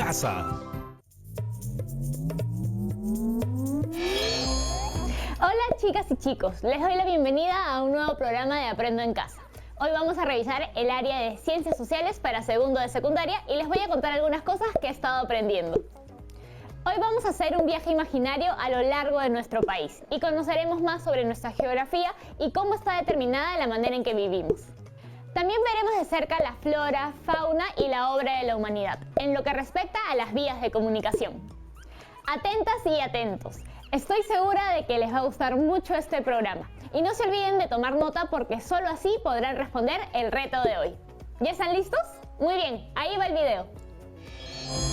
casa. Hola chicas y chicos, les doy la bienvenida a un nuevo programa de Aprendo en Casa. Hoy vamos a revisar el área de Ciencias Sociales para segundo de secundaria y les voy a contar algunas cosas que he estado aprendiendo. Hoy vamos a hacer un viaje imaginario a lo largo de nuestro país y conoceremos más sobre nuestra geografía y cómo está determinada la manera en que vivimos. También veremos de cerca la flora, fauna y la obra de la humanidad, en lo que respecta a las vías de comunicación. Atentas y atentos, estoy segura de que les va a gustar mucho este programa. Y no se olviden de tomar nota porque solo así podrán responder el reto de hoy. ¿Ya están listos? Muy bien, ahí va el video.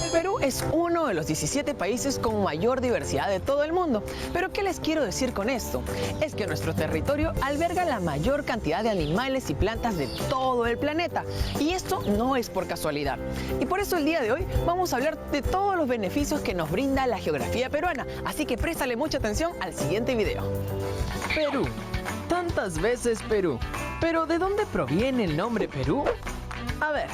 El Perú es uno de los 17 países con mayor diversidad de todo el mundo. Pero ¿qué les quiero decir con esto? Es que nuestro territorio alberga la mayor cantidad de animales y plantas de todo el planeta. Y esto no es por casualidad. Y por eso el día de hoy vamos a hablar de todos los beneficios que nos brinda la geografía peruana. Así que préstale mucha atención al siguiente video. Perú. Tantas veces Perú. Pero ¿de dónde proviene el nombre Perú? A ver,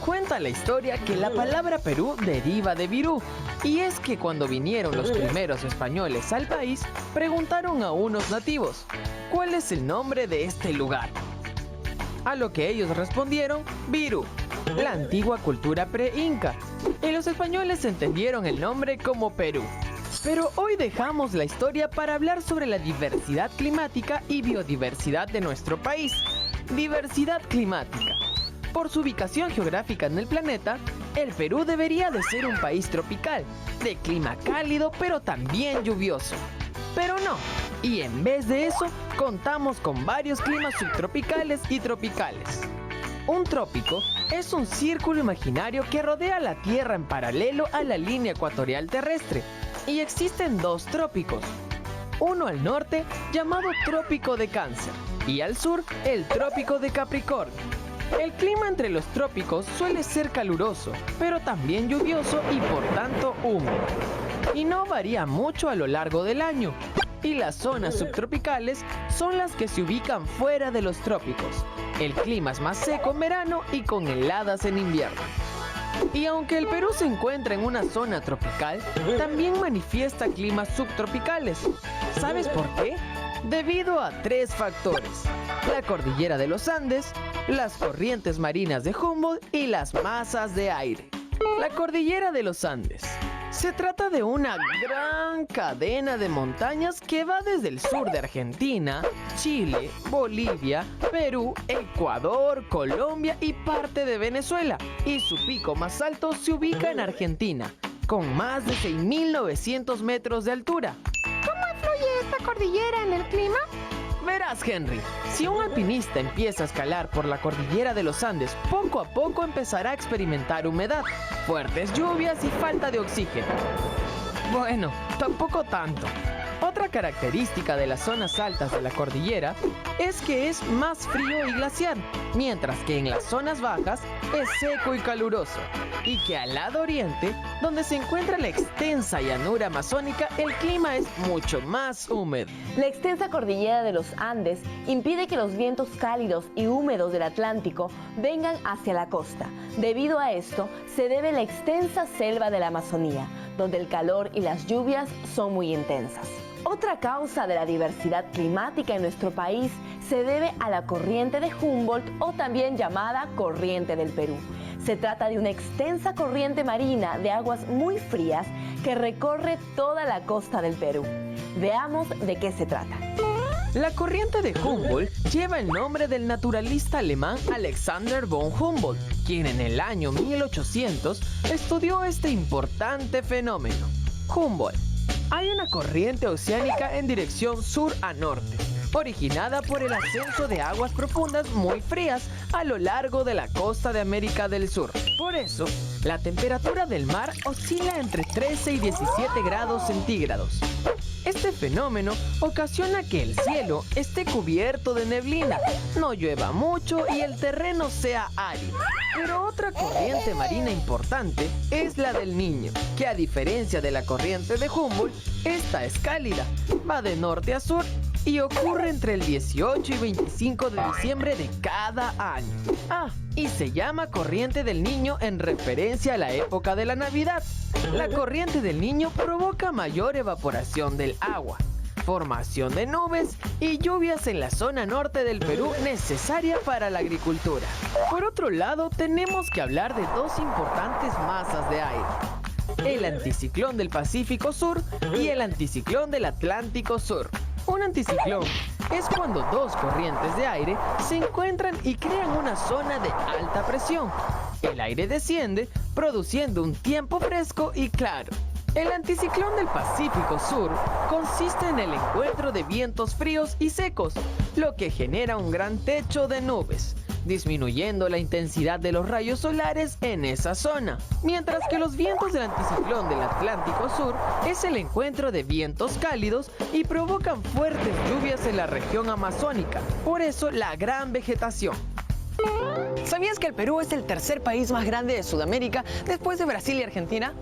cuenta la historia que la palabra Perú deriva de virú. Y es que cuando vinieron los primeros españoles al país, preguntaron a unos nativos, ¿cuál es el nombre de este lugar? A lo que ellos respondieron, Virú, la antigua cultura pre-inca. Y los españoles entendieron el nombre como Perú. Pero hoy dejamos la historia para hablar sobre la diversidad climática y biodiversidad de nuestro país. Diversidad climática. Por su ubicación geográfica en el planeta, el Perú debería de ser un país tropical, de clima cálido pero también lluvioso. Pero no, y en vez de eso, contamos con varios climas subtropicales y tropicales. Un trópico es un círculo imaginario que rodea la Tierra en paralelo a la línea ecuatorial terrestre. Y existen dos trópicos, uno al norte llamado Trópico de Cáncer y al sur el Trópico de Capricornio. El clima entre los trópicos suele ser caluroso, pero también lluvioso y por tanto húmedo. Y no varía mucho a lo largo del año. Y las zonas subtropicales son las que se ubican fuera de los trópicos. El clima es más seco en verano y con heladas en invierno. Y aunque el Perú se encuentra en una zona tropical, también manifiesta climas subtropicales. ¿Sabes por qué? Debido a tres factores: la cordillera de los Andes, las corrientes marinas de Humboldt y las masas de aire. La cordillera de los Andes. Se trata de una gran cadena de montañas que va desde el sur de Argentina, Chile, Bolivia, Perú, Ecuador, Colombia y parte de Venezuela. Y su pico más alto se ubica en Argentina, con más de 6.900 metros de altura. ¿Cómo influye esta cordillera en el clima? Verás, Henry, si un alpinista empieza a escalar por la cordillera de los Andes, poco a poco empezará a experimentar humedad, fuertes lluvias y falta de oxígeno. Bueno, tampoco tanto. Otra característica de las zonas altas de la cordillera es que es más frío y glaciar, mientras que en las zonas bajas es seco y caluroso. Y que al lado oriente, donde se encuentra la extensa llanura amazónica, el clima es mucho más húmedo. La extensa cordillera de los Andes impide que los vientos cálidos y húmedos del Atlántico vengan hacia la costa. Debido a esto, se debe la extensa selva de la Amazonía, donde el calor y las lluvias son muy intensas. Otra causa de la diversidad climática en nuestro país se debe a la corriente de Humboldt, o también llamada corriente del Perú. Se trata de una extensa corriente marina de aguas muy frías que recorre toda la costa del Perú. Veamos de qué se trata. La corriente de Humboldt lleva el nombre del naturalista alemán Alexander von Humboldt, quien en el año 1800 estudió este importante fenómeno. Humboldt. Hay una corriente oceánica en dirección sur a norte, originada por el ascenso de aguas profundas muy frías a lo largo de la costa de América del Sur. Por eso, la temperatura del mar oscila entre 13 y 17 grados centígrados. Este fenómeno ocasiona que el cielo esté cubierto de neblina, no llueva mucho y el terreno sea árido. Pero otra corriente marina importante es la del Niño, que a diferencia de la corriente de Humboldt, esta es cálida, va de norte a sur y ocurre entre el 18 y 25 de diciembre de cada año. Y se llama Corriente del Niño en referencia a la época de la Navidad. La corriente del Niño provoca mayor evaporación del agua, formación de nubes y lluvias en la zona norte del Perú necesaria para la agricultura. Por otro lado, tenemos que hablar de dos importantes masas de aire: el anticiclón del Pacífico Sur y el anticiclón del Atlántico Sur. Un anticiclón es cuando dos corrientes de aire se encuentran y crean una zona de alta presión. El aire desciende, produciendo un tiempo fresco y claro. El anticiclón del Pacífico Sur consiste en el encuentro de vientos fríos y secos, lo que genera un gran techo de nubes, disminuyendo la intensidad de los rayos solares en esa zona. Mientras que los vientos del anticiclón del Atlántico Sur es el encuentro de vientos cálidos y provocan fuertes lluvias en la región amazónica, por eso la gran vegetación. ¿Sabías que el Perú es el tercer país más grande de Sudamérica después de Brasil y Argentina?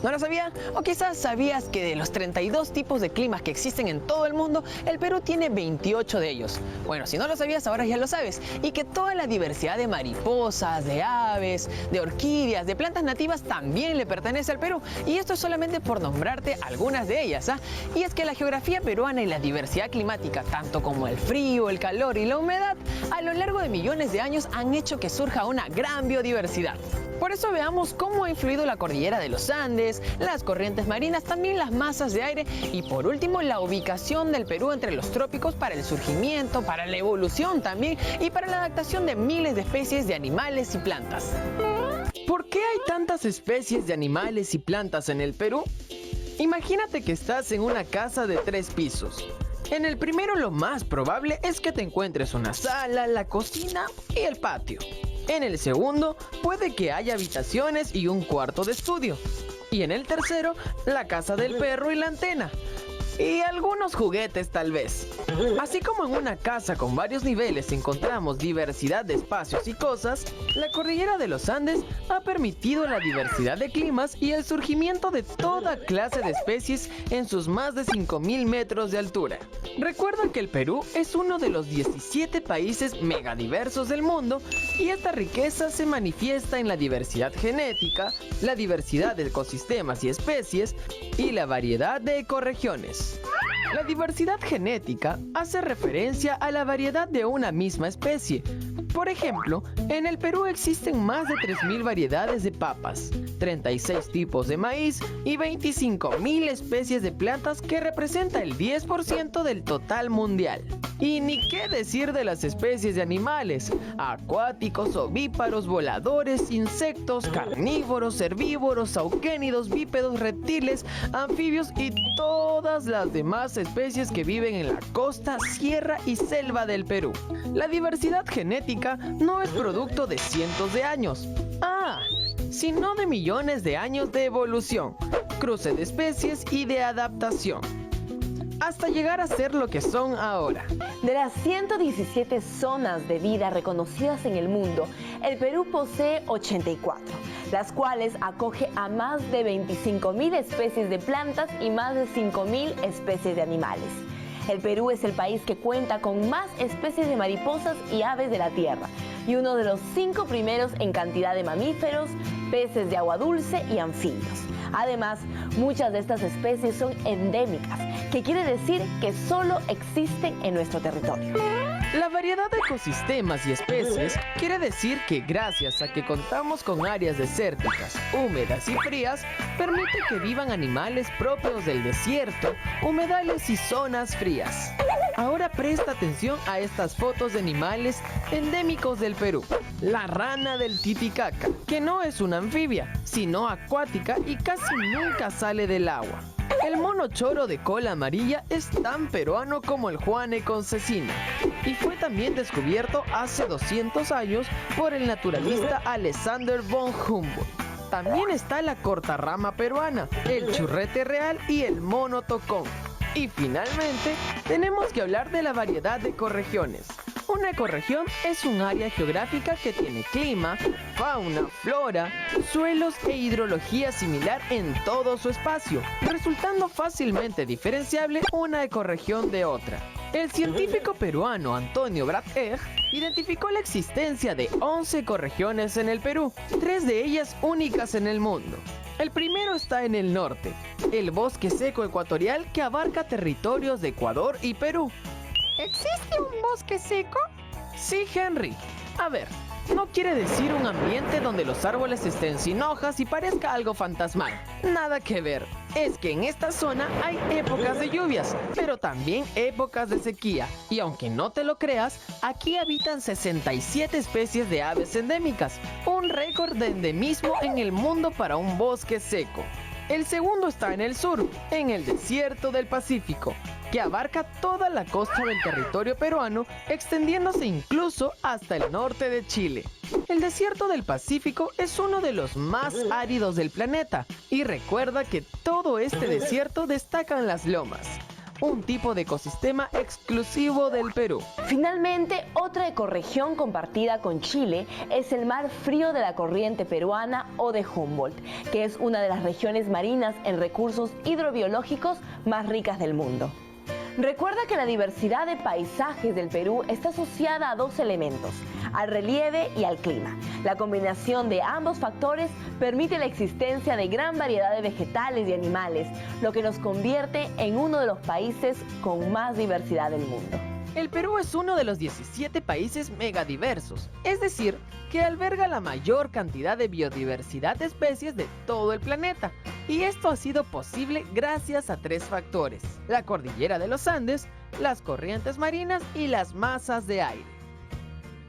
¿No lo sabía? O quizás sabías que de los 32 tipos de climas que existen en todo el mundo, el Perú tiene 28 de ellos. Bueno, si no lo sabías, ahora ya lo sabes. Y que toda la diversidad de mariposas, de aves, de orquídeas, de plantas nativas también le pertenece al Perú. Y esto es solamente por nombrarte algunas de ellas, Y es que la geografía peruana y la diversidad climática, tanto como el frío, el calor y la humedad, a lo largo de millones de años han hecho que surja una gran biodiversidad. Por eso veamos cómo ha influido la cordillera de los Andes, las corrientes marinas, también las masas de aire y por último la ubicación del Perú entre los trópicos para el surgimiento, para la evolución también y para la adaptación de miles de especies de animales y plantas. ¿Por qué hay tantas especies de animales y plantas en el Perú? Imagínate que estás en una casa de 3 pisos. En el primero lo más probable es que te encuentres una sala, la cocina y el patio. En el segundo puede que haya habitaciones y un cuarto de estudio. Y en el tercero, la casa del perro y la antena. Y algunos juguetes tal vez. Así como en una casa con varios niveles encontramos diversidad de espacios y cosas, la cordillera de los Andes ha permitido la diversidad de climas y el surgimiento de toda clase de especies en sus más de 5.000 metros de altura. Recuerda que el Perú es uno de los 17 países megadiversos del mundo y esta riqueza se manifiesta en la diversidad genética, la diversidad de ecosistemas y especies y la variedad de ecorregiones. La diversidad genética hace referencia a la variedad de una misma especie. Por ejemplo, en el Perú existen más de 3.000 variedades de papas, 36 tipos de maíz y 25.000 especies de plantas que representa el 10% del total mundial. Y ni qué decir de las especies de animales, acuáticos, ovíparos, voladores, insectos, carnívoros, herbívoros, auquénidos, bípedos, reptiles, anfibios y todas las demás especies que viven en la costa, sierra y selva del Perú. La diversidad genética no es producto de cientos de años, sino de millones de años de evolución, cruce de especies y de adaptación, hasta llegar a ser lo que son ahora. De las 117 zonas de vida reconocidas en el mundo, el Perú posee 84, las cuales acoge a más de 25.000 especies de plantas y más de 5.000 especies de animales. El Perú es el país que cuenta con más especies de mariposas y aves de la tierra, y uno de los 5 primeros en cantidad de mamíferos, peces de agua dulce y anfibios. Además, muchas de estas especies son endémicas, que quiere decir que solo existen en nuestro territorio. La variedad de ecosistemas y especies quiere decir que gracias a que contamos con áreas desérticas, húmedas y frías, permite que vivan animales propios del desierto, humedales y zonas frías. Ahora presta atención a estas fotos de animales endémicos del Perú. La rana del Titicaca, que no es una anfibia, sino acuática y casi nunca sale del agua. El mono choro de cola amarilla es tan peruano como el Juane concesina y fue también descubierto hace 200 años por el naturalista Alexander von Humboldt. También está la cortarrama peruana, el churrete real y el mono tocón. Y finalmente, tenemos que hablar de la variedad de ecorregiones. Una ecorregión es un área geográfica que tiene clima, fauna, flora, suelos e hidrología similar en todo su espacio, resultando fácilmente diferenciable una ecorregión de otra. El científico peruano Antonio Brat-Egg identificó la existencia de 11 ecorregiones en el Perú, 3 de ellas únicas en el mundo. El primero está en el norte, el bosque seco ecuatorial que abarca territorios de Ecuador y Perú. ¿Existe un bosque seco? Sí, Henry. A ver, no quiere decir un ambiente donde los árboles estén sin hojas y parezca algo fantasmal. Nada que ver. Es que en esta zona hay épocas de lluvias, pero también épocas de sequía. Y aunque no te lo creas, aquí habitan 67 especies de aves endémicas, un récord de endemismo en el mundo para un bosque seco. El segundo está en el sur, en el desierto del Pacífico, que abarca toda la costa del territorio peruano, extendiéndose incluso hasta el norte de Chile. El desierto del Pacífico es uno de los más áridos del planeta, y recuerda que todo este desierto destacan las lomas, un tipo de ecosistema exclusivo del Perú. Finalmente, otra ecorregión compartida con Chile es el mar frío de la corriente peruana o de Humboldt, que es una de las regiones marinas en recursos hidrobiológicos más ricas del mundo. Recuerda que la diversidad de paisajes del Perú está asociada a dos elementos, al relieve y al clima. La combinación de ambos factores permite la existencia de gran variedad de vegetales y animales, lo que nos convierte en uno de los países con más diversidad del mundo. El Perú es uno de los 17 países megadiversos, es decir, que alberga la mayor cantidad de biodiversidad de especies de todo el planeta. Y esto ha sido posible gracias a 3 factores: la cordillera de los Andes, las corrientes marinas y las masas de aire.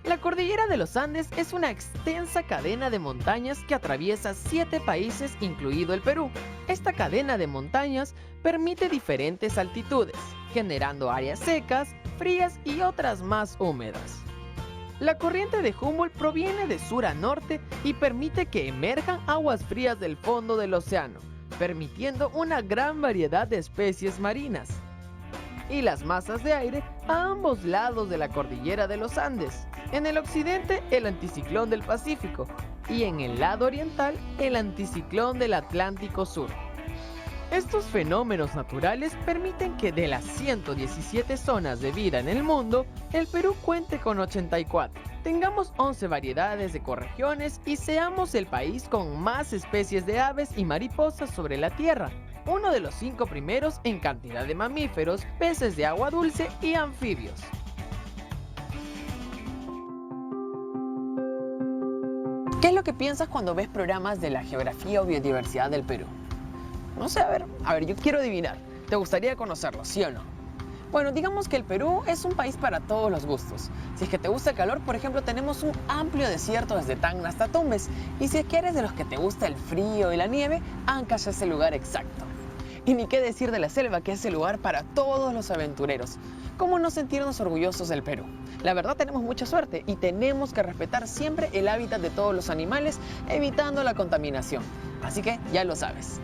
La cordillera de los Andes es una extensa cadena de montañas que atraviesa 7 países, incluido el Perú. Esta cadena de montañas permite diferentes altitudes, generando áreas secas, frías y otras más húmedas. La corriente de Humboldt proviene de sur a norte y permite que emerjan aguas frías del fondo del océano, permitiendo una gran variedad de especies marinas. Y las masas de aire a ambos lados de la cordillera de los Andes. En el occidente, el anticiclón del Pacífico, y en el lado oriental, el anticiclón del Atlántico Sur. Estos fenómenos naturales permiten que de las 117 zonas de vida en el mundo, el Perú cuente con 84. Tengamos 11 variedades de ecorregiones y seamos el país con más especies de aves y mariposas sobre la Tierra, uno de los 5 primeros en cantidad de mamíferos, peces de agua dulce y anfibios. ¿Qué es lo que piensas cuando ves programas de la geografía o biodiversidad del Perú? No sé, a ver, yo quiero adivinar. ¿Te gustaría conocerlo, sí o no? Bueno, digamos que el Perú es un país para todos los gustos. Si es que te gusta el calor, por ejemplo, tenemos un amplio desierto desde Tacna hasta Tumbes. Y si es que eres de los que te gusta el frío y la nieve, Ancash es el lugar exacto. Y ni qué decir de la selva, que es el lugar para todos los aventureros. ¿Cómo no sentirnos orgullosos del Perú? La verdad, tenemos mucha suerte y tenemos que respetar siempre el hábitat de todos los animales, evitando la contaminación. Así que ya lo sabes.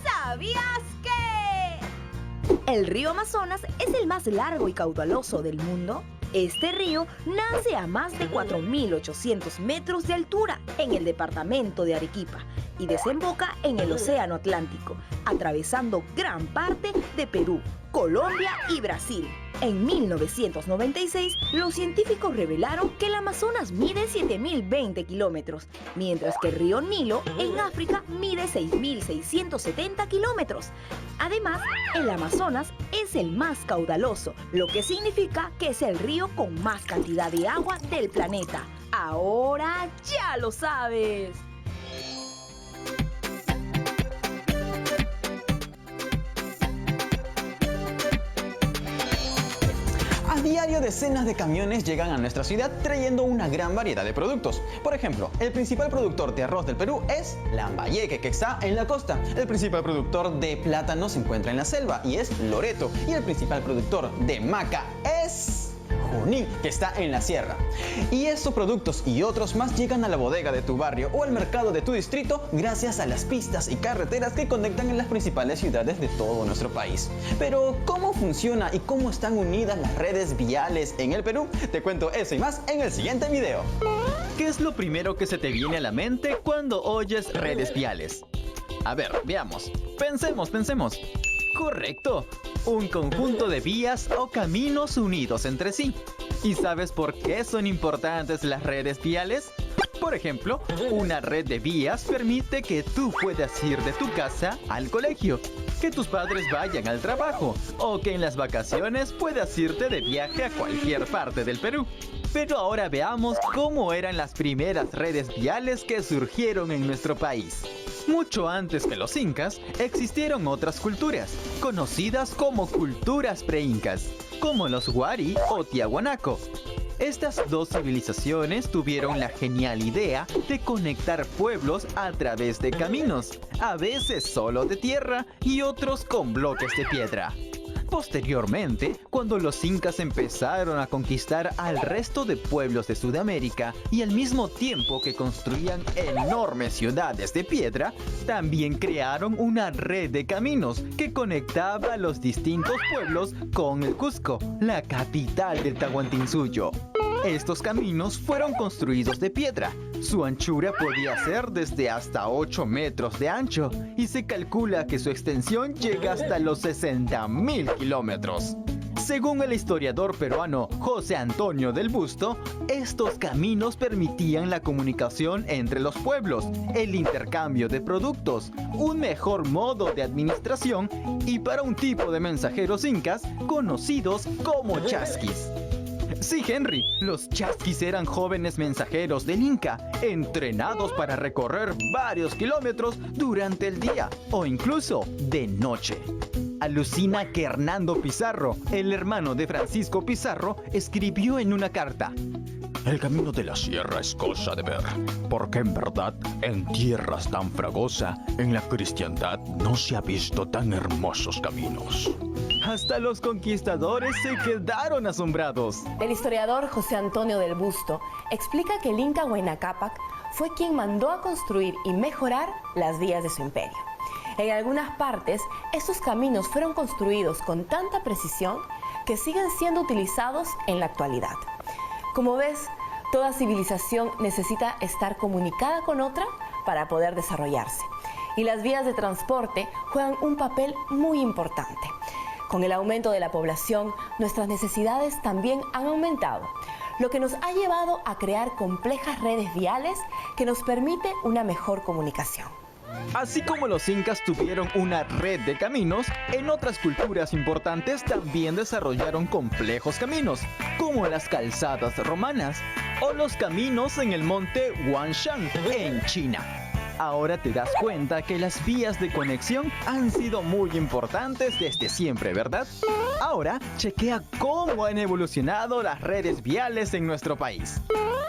¿Sabías que el río Amazonas es el más largo y caudaloso del mundo? Este río nace a más de 4.800 metros de altura en el departamento de Arequipa y desemboca en el Océano Atlántico, atravesando gran parte de Perú, Colombia y Brasil. En 1996, los científicos revelaron que el Amazonas mide 7.020 kilómetros, mientras que el río Nilo en África mide 6.670 kilómetros. Además, el Amazonas es el más caudaloso, lo que significa que es el río con más cantidad de agua del planeta. Ahora ya lo sabes. A diario, decenas de camiones llegan a nuestra ciudad trayendo una gran variedad de productos. Por ejemplo, el principal productor de arroz del Perú es Lambayeque, que está en la costa. El principal productor de plátano se encuentra en la selva y es Loreto. Y el principal productor de maca es Junín, que está en la sierra. Y estos productos y otros más llegan a la bodega de tu barrio o al mercado de tu distrito gracias a las pistas y carreteras que conectan en las principales ciudades de todo nuestro país. Pero, ¿cómo funciona y cómo están unidas las redes viales en el Perú? Te cuento eso y más en el siguiente video. ¿Qué es lo primero que se te viene a la mente cuando oyes redes viales? A ver, veamos. Pensemos. Correcto. Un conjunto de vías o caminos unidos entre sí. ¿Y sabes por qué son importantes las redes viales? Por ejemplo, una red de vías permite que tú puedas ir de tu casa al colegio, que tus padres vayan al trabajo o que en las vacaciones puedas irte de viaje a cualquier parte del Perú. Pero ahora veamos cómo eran las primeras redes viales que surgieron en nuestro país. Mucho antes que los incas, existieron otras culturas, conocidas como culturas pre-incas, como los Huari o Tiahuanaco. Estas dos civilizaciones tuvieron la genial idea de conectar pueblos a través de caminos, a veces solo de tierra y otros con bloques de piedra. Posteriormente, cuando los incas empezaron a conquistar al resto de pueblos de Sudamérica y al mismo tiempo que construían enormes ciudades de piedra, también crearon una red de caminos que conectaba a los distintos pueblos con el Cusco, la capital del Tahuantinsuyo. Estos caminos fueron construidos de piedra. Su anchura podía ser desde hasta 8 metros de ancho y se calcula que su extensión llega hasta los 60.000 kilómetros. Según el historiador peruano José Antonio del Busto, estos caminos permitían la comunicación entre los pueblos, el intercambio de productos, un mejor modo de administración y para un tipo de mensajeros incas conocidos como chasquis. Sí, Henry, los chasquis eran jóvenes mensajeros del Inca, entrenados para recorrer varios kilómetros durante el día o incluso de noche. Alucina que Hernando Pizarro, el hermano de Francisco Pizarro, escribió en una carta: el camino de la sierra es cosa de ver, porque en verdad, en tierras tan fragosa, en la cristiandad no se ha visto tan hermosos caminos. Hasta los conquistadores se quedaron asombrados. El historiador José Antonio del Busto explica que el Inca Huayna Cápac fue quien mandó a construir y mejorar las vías de su imperio. En algunas partes, estos caminos fueron construidos con tanta precisión que siguen siendo utilizados en la actualidad. Como ves, toda civilización necesita estar comunicada con otra para poder desarrollarse. Y las vías de transporte juegan un papel muy importante. Con el aumento de la población, nuestras necesidades también han aumentado, lo que nos ha llevado a crear complejas redes viales que nos permite una mejor comunicación. Así como los incas tuvieron una red de caminos, en otras culturas importantes también desarrollaron complejos caminos, como las calzadas romanas o los caminos en el monte Huangshan, en China. Ahora te das cuenta que las vías de conexión han sido muy importantes desde siempre, ¿verdad? Ahora, chequea cómo han evolucionado las redes viales en nuestro país.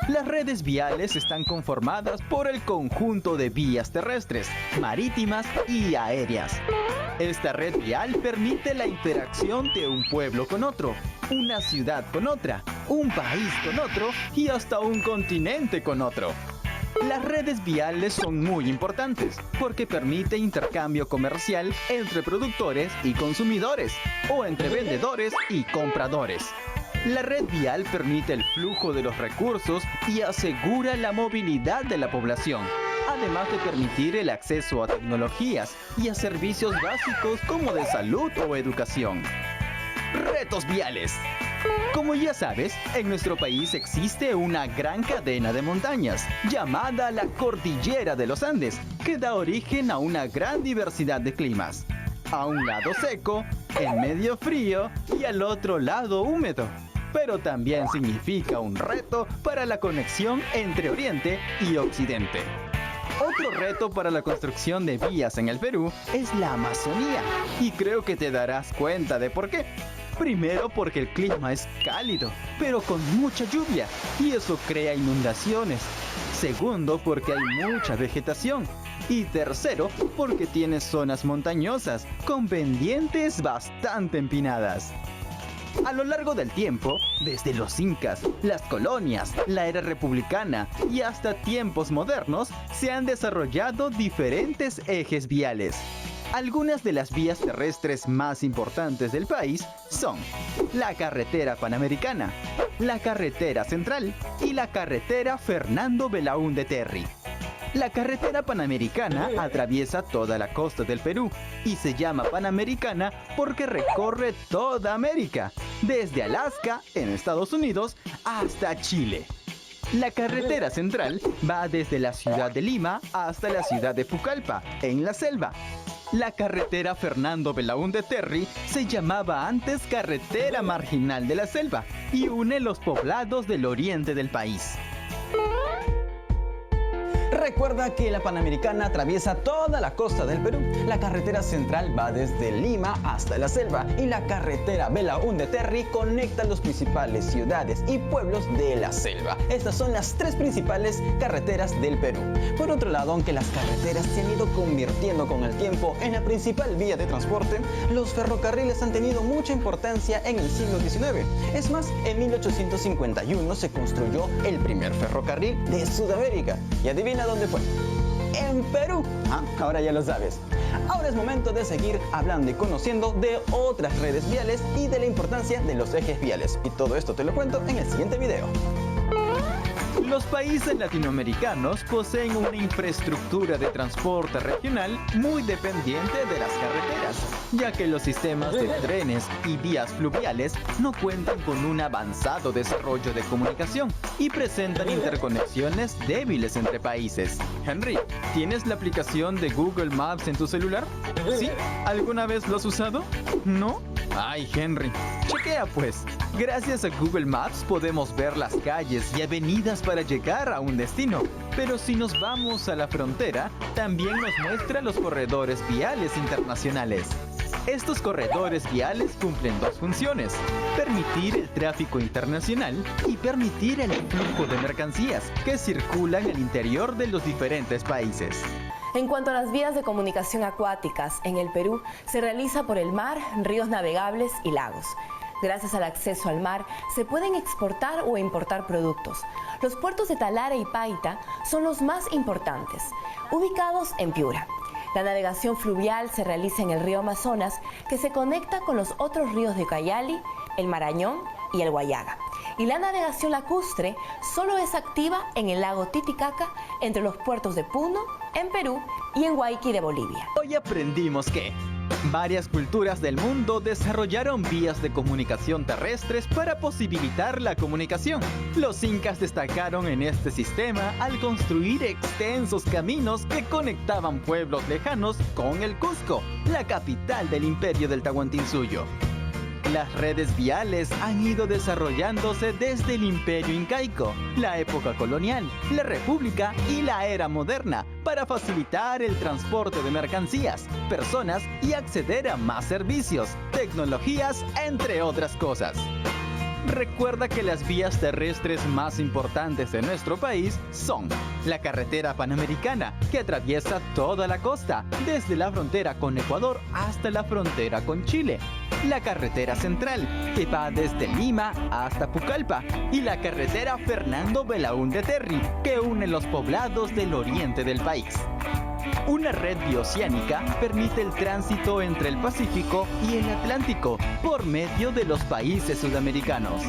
Las redes viales están conformadas por el conjunto de vías terrestres, marítimas y aéreas. Esta red vial permite la interacción de un pueblo con otro, una ciudad con otra, un país con otro y hasta un continente con otro. Las redes viales son muy importantes porque permite intercambio comercial entre productores y consumidores o entre vendedores y compradores. La red vial permite el flujo de los recursos y asegura la movilidad de la población, además de permitir el acceso a tecnologías y a servicios básicos como de salud o educación. Retos viales. Como ya sabes, en nuestro país existe una gran cadena de montañas llamada la Cordillera de los Andes, que da origen a una gran diversidad de climas. A un lado seco, en medio frío y al otro lado húmedo. Pero también significa un reto para la conexión entre Oriente y Occidente. Otro reto para la construcción de vías en el Perú es la Amazonía, y creo que te darás cuenta de por qué. Primero porque el clima es cálido, pero con mucha lluvia, y eso crea inundaciones. Segundo porque hay mucha vegetación. Y tercero porque tiene zonas montañosas, con pendientes bastante empinadas. A lo largo del tiempo, desde los incas, las colonias, la era republicana y hasta tiempos modernos, se han desarrollado diferentes ejes viales. Algunas de las vías terrestres más importantes del país son la carretera panamericana, la carretera central y la carretera Fernando Belaúnde Terry. La carretera panamericana atraviesa toda la costa del Perú y se llama Panamericana porque recorre toda América, desde Alaska, en Estados Unidos, hasta Chile. La carretera central va desde la ciudad de Lima hasta la ciudad de Pucallpa, en la selva. La carretera Fernando Belaúnde Terry se llamaba antes Carretera Marginal de la Selva y une los poblados del oriente del país. Recuerda que la Panamericana atraviesa toda la costa del Perú. La carretera central va desde Lima hasta la selva y la carretera Belaúnde Terry conecta las principales ciudades y pueblos de la selva. Estas son las tres principales carreteras del Perú. Por otro lado, aunque las carreteras se han ido convirtiendo con el tiempo en la principal vía de transporte, los ferrocarriles han tenido mucha importancia en el siglo XIX. Es más, en 1851 se construyó el primer ferrocarril de Sudamérica. Y adivina dónde fue. En Perú. Ahora ya lo sabes. Ahora es momento de seguir hablando y conociendo de otras redes viales y de la importancia de los ejes viales. Y todo esto te lo cuento en el siguiente video. Los países latinoamericanos poseen una infraestructura de transporte regional muy dependiente de las carreteras, ya que los sistemas de trenes y vías fluviales no cuentan con un avanzado desarrollo de comunicación y presentan interconexiones débiles entre países. Henry, ¿tienes la aplicación de Google Maps en tu celular? ¿Sí? ¿Alguna vez lo has usado? ¿No? Ay, Henry, chequea pues. Gracias a Google Maps podemos ver las calles y avenidas para llegar a un destino. Pero si nos vamos a la frontera, también nos muestra los corredores viales internacionales. Estos corredores viales cumplen dos funciones: permitir el tráfico internacional y permitir el flujo de mercancías que circulan al interior de los diferentes países. En cuanto a las vías de comunicación acuáticas, en el Perú se realiza por el mar, ríos navegables y lagos. Gracias al acceso al mar, se pueden exportar o importar productos. Los puertos de Talara y Paita son los más importantes, ubicados en Piura. La navegación fluvial se realiza en el río Amazonas, que se conecta con los otros ríos de Ucayali, el Marañón y el Huallaga. Y la navegación lacustre solo es activa en el lago Titicaca, entre los puertos de Puno, en Perú, y en Huayqui de Bolivia. Hoy aprendimos que varias culturas del mundo desarrollaron vías de comunicación terrestres para posibilitar la comunicación. Los incas destacaron en este sistema al construir extensos caminos que conectaban pueblos lejanos con el Cusco, la capital del imperio del Tahuantinsuyo. Las redes viales han ido desarrollándose desde el imperio incaico, la época colonial, la república y la era moderna para facilitar el transporte de mercancías, personas y acceder a más servicios, tecnologías, entre otras cosas. Recuerda que las vías terrestres más importantes de nuestro país son la carretera panamericana, que atraviesa toda la costa, desde la frontera con Ecuador hasta la frontera con Chile, la carretera central, que va desde Lima hasta Pucallpa, y la carretera Fernando Belaúnde Terry, que une los poblados del oriente del país. Una red bioceánica permite el tránsito entre el Pacífico y el Atlántico por medio de los países sudamericanos.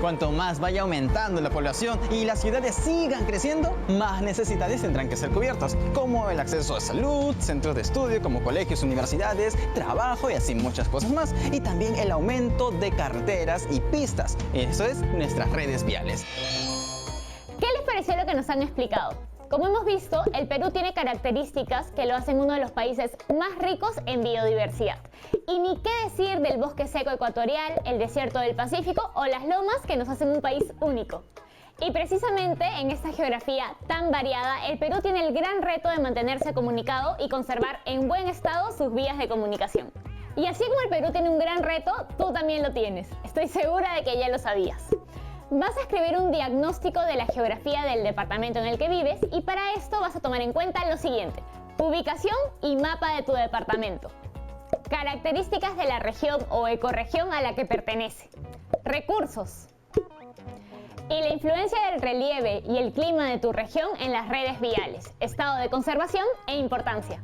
Cuanto más vaya aumentando la población y las ciudades sigan creciendo, más necesidades tendrán que ser cubiertas, como el acceso a salud, centros de estudio como colegios, universidades, trabajo y así muchas cosas más, y también el aumento de carreteras y pistas. Eso es nuestras redes viales. ¿Qué les pareció lo que nos han explicado? Como hemos visto, el Perú tiene características que lo hacen uno de los países más ricos en biodiversidad. Y ni qué decir del bosque seco ecuatorial, el desierto del Pacífico o las lomas que nos hacen un país único. Y precisamente en esta geografía tan variada, el Perú tiene el gran reto de mantenerse comunicado y conservar en buen estado sus vías de comunicación. Y así como el Perú tiene un gran reto, tú también lo tienes. Estoy segura de que ya lo sabías. Vas a escribir un diagnóstico de la geografía del departamento en el que vives y para esto vas a tomar en cuenta lo siguiente: ubicación y mapa de tu departamento. Características de la región o ecorregión a la que pertenece. Recursos. Y la influencia del relieve y el clima de tu región en las redes viales, estado de conservación e importancia.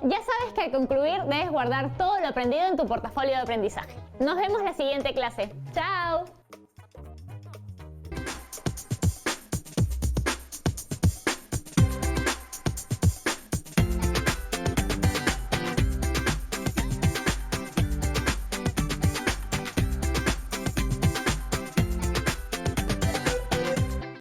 Ya sabes que al concluir debes guardar todo lo aprendido en tu portafolio de aprendizaje. Nos vemos la siguiente clase. ¡Chao!